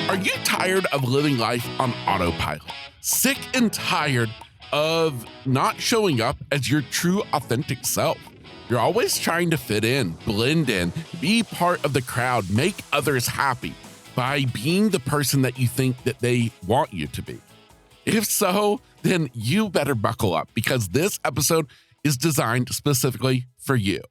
Are you tired of living life on autopilot? Sick and tired of not showing up as your true authentic self? You're always trying to fit in, blend in, be part of the crowd, make others happy by being the person that you think that they want you to be. If so, then you better buckle up because this episode is designed specifically for you.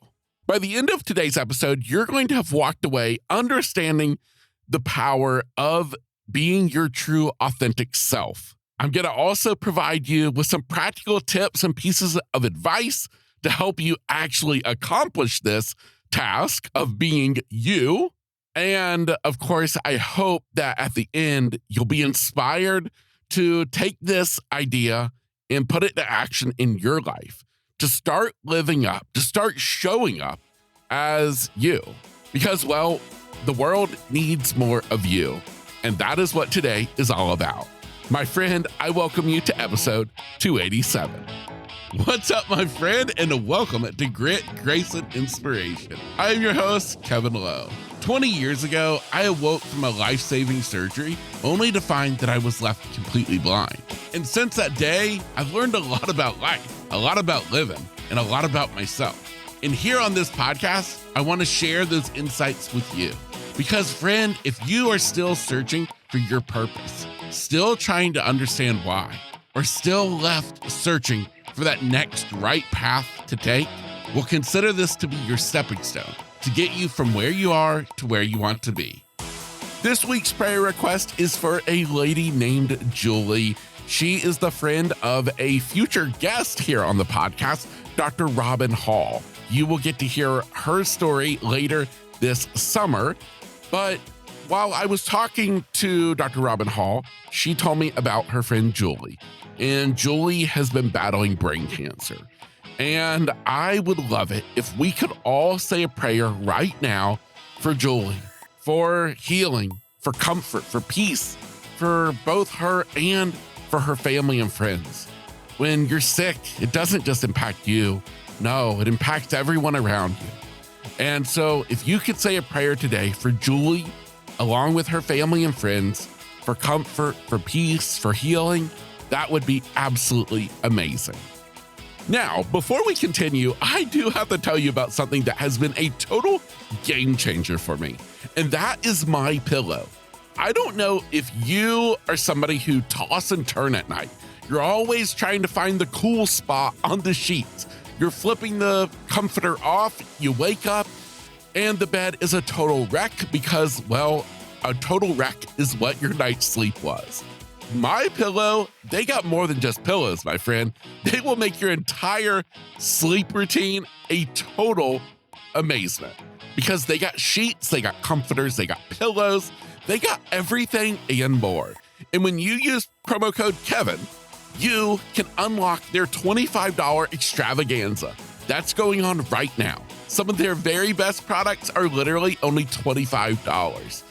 By the end of today's episode, you're going to have walked away understanding the power of being your true authentic self. I'm going to also provide you with some practical tips and pieces of advice to help you actually accomplish this task of being you. And of course, I hope that at the end, you'll be inspired to take this idea and put it into action in your life, to start living up, to start showing up as you. Because, well, the world needs more of you. And that is what today is all about. My friend, I welcome you to episode 287. What's up, my friend, and welcome to Grit, Grace, and Inspiration. I am your host, Kevin Lowe. 20 years ago, I awoke from a life-saving surgery only to find that I was left completely blind. And since that day, I've learned a lot about life, a lot about living, and a lot about myself. And here on this podcast, I want to share those insights with you. Because, friend, if you are still searching for your purpose, still trying to understand why, or still left searching for that next right path to take, well, consider this to be your stepping stone to get you from where you are to where you want to be. This week's prayer request is for a lady named Julie. She is the friend of a future guest here on the podcast, Dr. Robin Hall. You will get to hear her story later this summer. But while I was talking to Dr. Robin Hall, she told me about her friend Julie. And Julie has been battling brain cancer. And I would love it if we could all say a prayer right now for Julie, for healing, for comfort, for peace, for both her and for her family and friends. When you're sick, it doesn't just impact you. No, it impacts everyone around you. And so if you could say a prayer today for Julie, along with her family and friends, for comfort, for peace, for healing, that would be absolutely amazing. Now, before we continue, I do have to tell you about something that has been a total game changer for me, and that is my pillow. I don't know if you are somebody who toss and turn at night. You're always trying to find the cool spot on the sheets. You're flipping the comforter off, you wake up, and the bed is a total wreck because, well, a total wreck is what your night's sleep was. My Pillow, they got more than just pillows, my friend. They will make your entire sleep routine a total amazement because they got sheets, they got comforters, they got pillows, they got everything and more. And when you use promo code Kevin, you can unlock their $25 extravaganza. That's going on right now. Some of their very best products are literally only $25.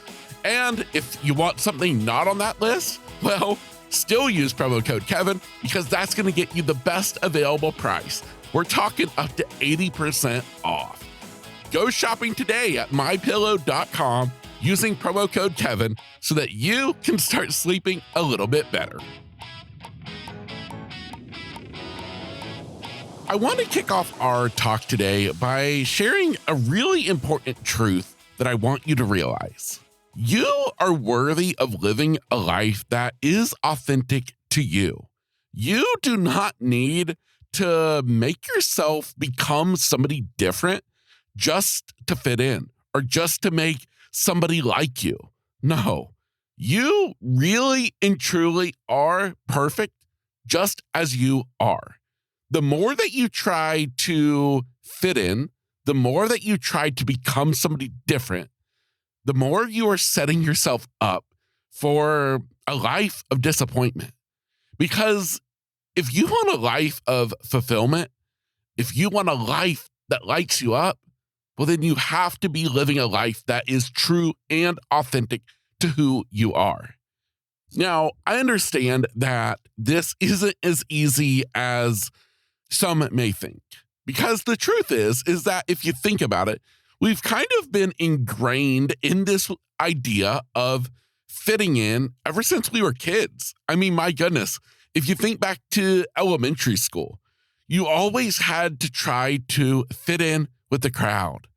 And if you want something not on that list, well, still use promo code Kevin because that's going to get you the best available price. We're talking up to 80% off. Go shopping today at mypillow.com using promo code Kevin so that you can start sleeping a little bit better. I want to kick off our talk today by sharing a really important truth that I want you to realize. You are worthy of living a life that is authentic to you. You do not need to make yourself become somebody different just to fit in or just to make somebody like you. No, you really and truly are perfect just as you are. The more that you try to fit in, the more that you try to become somebody different, the more you are setting yourself up for a life of disappointment. Because if you want a life of fulfillment, if you want a life that lights you up, well, then you have to be living a life that is true and authentic to who you are. Now, I understand that this isn't as easy as some may think, because the truth is that if you think about it, we've kind of been ingrained in this idea of fitting in ever since we were kids. I mean, my goodness, if you think back to elementary school, you always had to try to fit in with the crowd.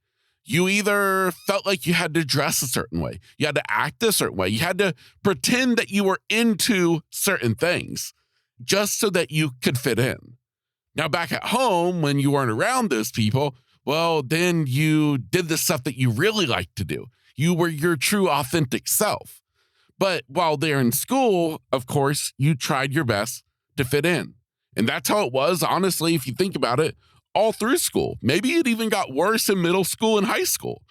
You either felt like you had to dress a certain way, you had to act a certain way, you had to pretend that you were into certain things just so that you could fit in. Now, back at home, when you weren't around those people, well, then you did the stuff that you really liked to do. You were your true, authentic self. But while they're in school, of course, you tried your best to fit in. And that's how it was, honestly, if you think about it, all through school. Maybe it even got worse in middle school and high school.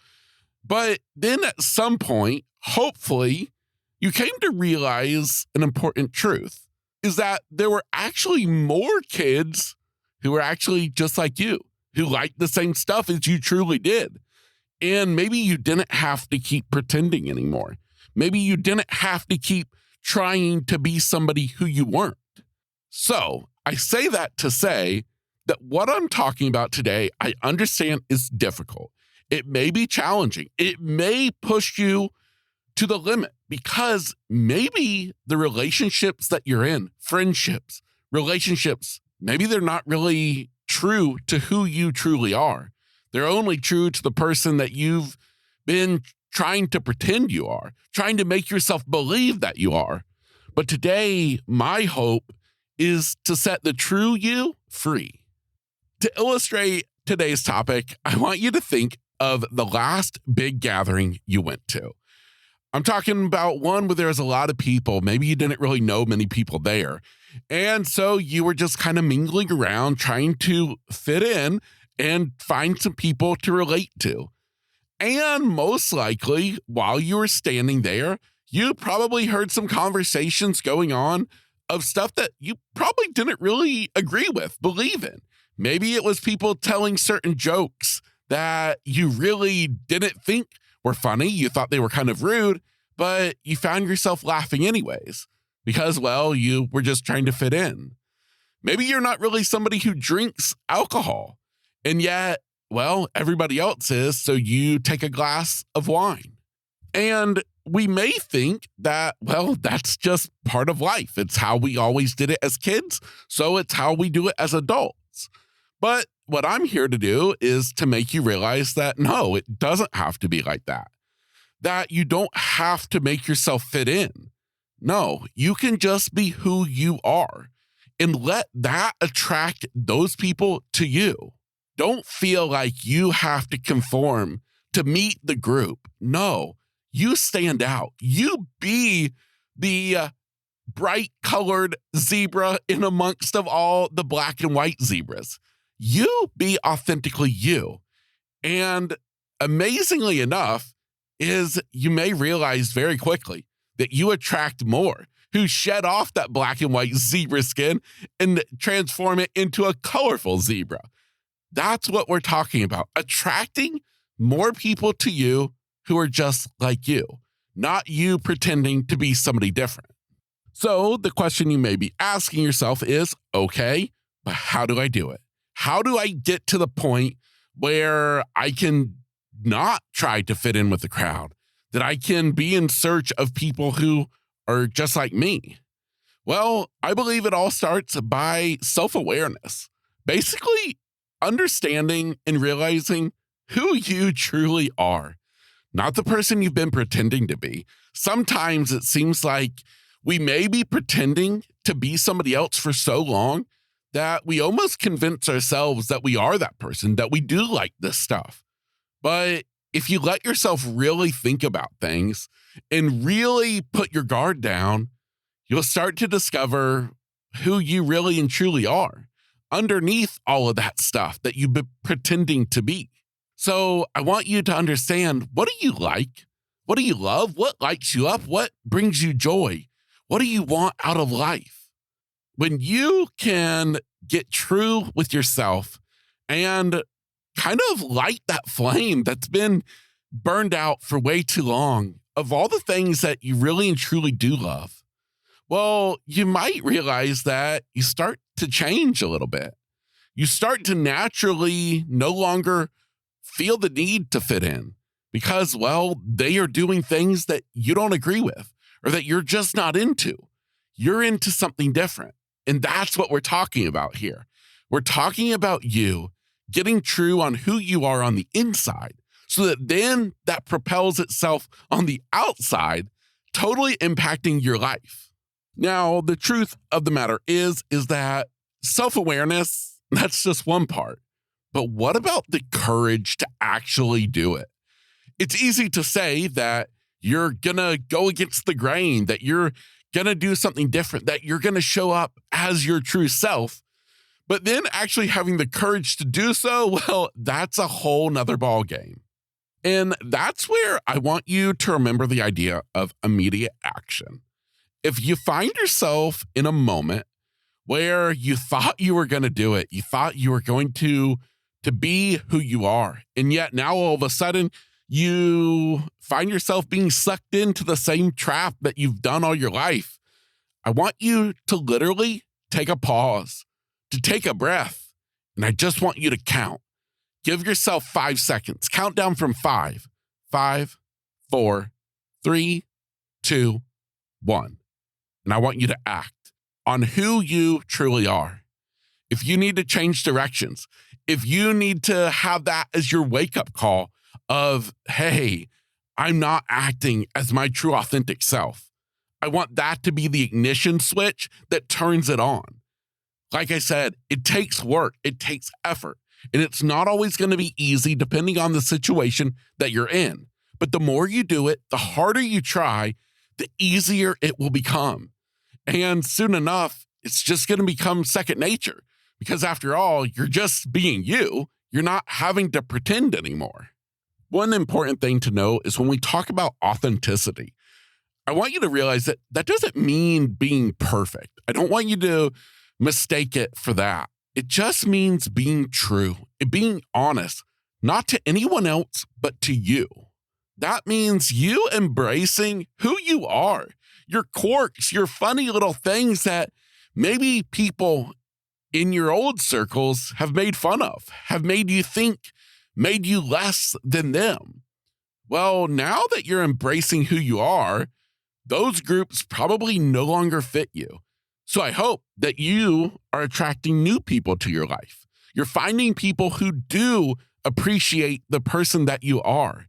But then at some point, hopefully, you came to realize an important truth, is that there were actually more kids who were actually just like you, who liked the same stuff as you truly did. And maybe you didn't have to keep pretending anymore. Maybe you didn't have to keep trying to be somebody who you weren't. So I say that to say that what I'm talking about today, I understand is difficult. It may be challenging. It may push you to the limit because maybe the relationships that you're in, friendships, relationships, maybe they're not really true to who you truly are. They're only true to the person that you've been trying to pretend you are, trying to make yourself believe that you are. But today, my hope is to set the true you free. To illustrate today's topic, I want you to think of the last big gathering you went to. I'm talking about one where there's a lot of people. Maybe you didn't really know many people there. And so you were just kind of mingling around, trying to fit in and find some people to relate to. And most likely, while you were standing there, you probably heard some conversations going on of stuff that you probably didn't really agree with, believe in. Maybe it was people telling certain jokes that you really didn't think were funny. You thought they were kind of rude, but you found yourself laughing anyways because, well, you were just trying to fit in. Maybe you're not really somebody who drinks alcohol, and yet, well, everybody else is, so you take a glass of wine. And we may think that, well, that's just part of life. It's how we always did it as kids, so it's how we do it as adults. But what I'm here to do is to make you realize that, no, it doesn't have to be like that. That you don't have to make yourself fit in. No, you can just be who you are and let that attract those people to you. Don't feel like you have to conform to meet the group. No, you stand out. You be the bright colored zebra in amongst of all the black and white zebras. You be authentically you. And amazingly enough, is you may realize very quickly that you attract more who shed off that black and white zebra skin and transform it into a colorful zebra. That's what we're talking about. Attracting more people to you who are just like you, not you pretending to be somebody different. So the question you may be asking yourself is, okay, but how do I do it? How do I get to the point where I can not try to fit in with the crowd, that I can be in search of people who are just like me? Well, I believe it all starts by self-awareness. Basically, understanding and realizing who you truly are, not the person you've been pretending to be. Sometimes it seems like we may be pretending to be somebody else for so long that we almost convince ourselves that we are that person, that we do like this stuff. But if you let yourself really think about things and really put your guard down, you'll start to discover who you really and truly are underneath all of that stuff that you've been pretending to be. So I want you to understand, what do you like? What do you love? What lights you up? What brings you joy? What do you want out of life? When you can get true with yourself and kind of light that flame that's been burned out for way too long of all the things that you really and truly do love, well, you might realize that you start to change a little bit. You start to naturally no longer feel the need to fit in because, well, they are doing things that you don't agree with, or that you're just not into. You're into something different. And that's what we're talking about here. We're talking about you getting true on who you are on the inside, so that then that propels itself on the outside, totally impacting your life. Now, the truth of the matter is that self-awareness, that's just one part. But what about the courage to actually do it? It's easy to say that you're gonna go against the grain, that you're gonna do something different, that you're gonna show up as your true self. But then actually having the courage to do so, well, that's a whole nother ball game. And that's where I want you to remember the idea of immediate action. If you find yourself in a moment where you thought you were going to do it, you thought you were going to be who you are, and yet now all of a sudden you find yourself being sucked into the same trap that you've done all your life, I want you to literally take a pause, to take a breath, and I just want you to count. Give yourself 5 seconds. Count down from 5. 5, 4, 3, 2, 1. And I want you to act on who you truly are. If you need to change directions, if you need to have that as your wake-up call of, hey, I'm not acting as my true authentic self, I want that to be the ignition switch that turns it on. Like I said, it takes work, it takes effort. And it's not always going to be easy depending on the situation that you're in. But the more you do it, the harder you try, the easier it will become. And soon enough, it's just going to become second nature. Because after all, you're just being you. You're not having to pretend anymore. One important thing to know is when we talk about authenticity, I want you to realize that that doesn't mean being perfect. I don't want you to mistake it for that. It just means being true, being honest, not to anyone else, but to you. That means you embracing who you are, your quirks, your funny little things that maybe people in your old circles have made fun of, have made you think, made you less than them. Well, now that you're embracing who you are, those groups probably no longer fit you. So I hope that you are attracting new people to your life. You're finding people who do appreciate the person that you are.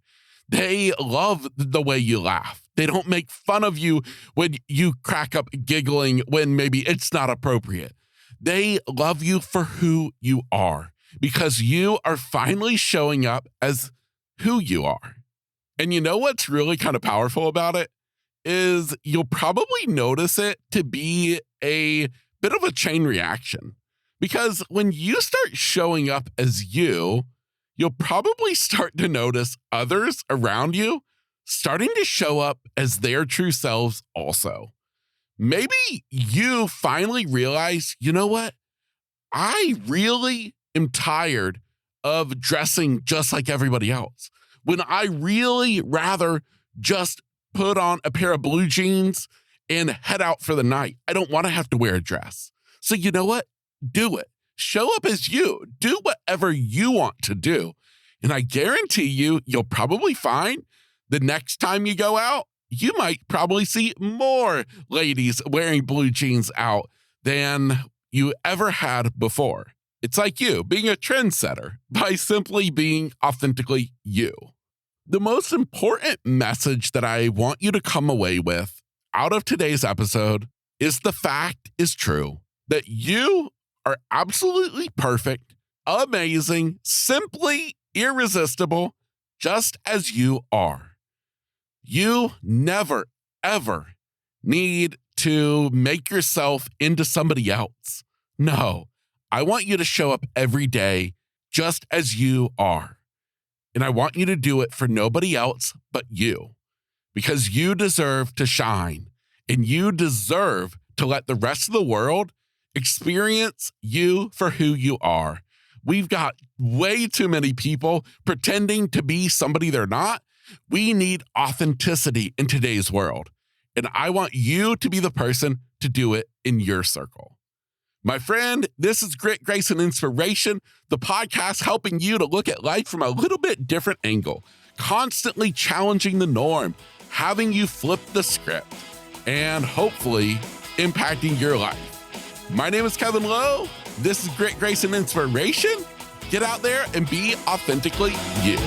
They love the way you laugh. They don't make fun of you when you crack up giggling when maybe it's not appropriate. They love you for who you are because you are finally showing up as who you are. And you know what's really kind of powerful about it? Is you'll probably notice it to be a bit of a chain reaction. Because when you start showing up as you, you'll probably start to notice others around you starting to show up as their true selves also. Maybe you finally realize, you know what? I really am tired of dressing just like everybody else. When I really rather just put on a pair of blue jeans and head out for the night. I don't want to have to wear a dress. So you know what? Do it. Show up as you. Do whatever you want to do. And I guarantee you, you'll probably find the next time you go out, you might probably see more ladies wearing blue jeans out than you ever had before. It's like you being a trendsetter by simply being authentically you. The most important message that I want you to come away with out of today's episode is the fact is true that you are absolutely perfect, amazing, simply irresistible, just as you are. You never, ever need to make yourself into somebody else. No, I want you to show up every day just as you are. And I want you to do it for nobody else but you, because you deserve to shine and you deserve to let the rest of the world experience you for who you are. We've got way too many people pretending to be somebody they're not. We need authenticity in today's world. And I want you to be the person to do it in your circle. My friend, this is Grit, Grace, and Inspiration, the podcast helping you to look at life from a little bit different angle, constantly challenging the norm, having you flip the script. and hopefully impacting your life. My name is Kevin Lowe. This is Grit, Grace, and Inspiration. Get out there and be authentically you.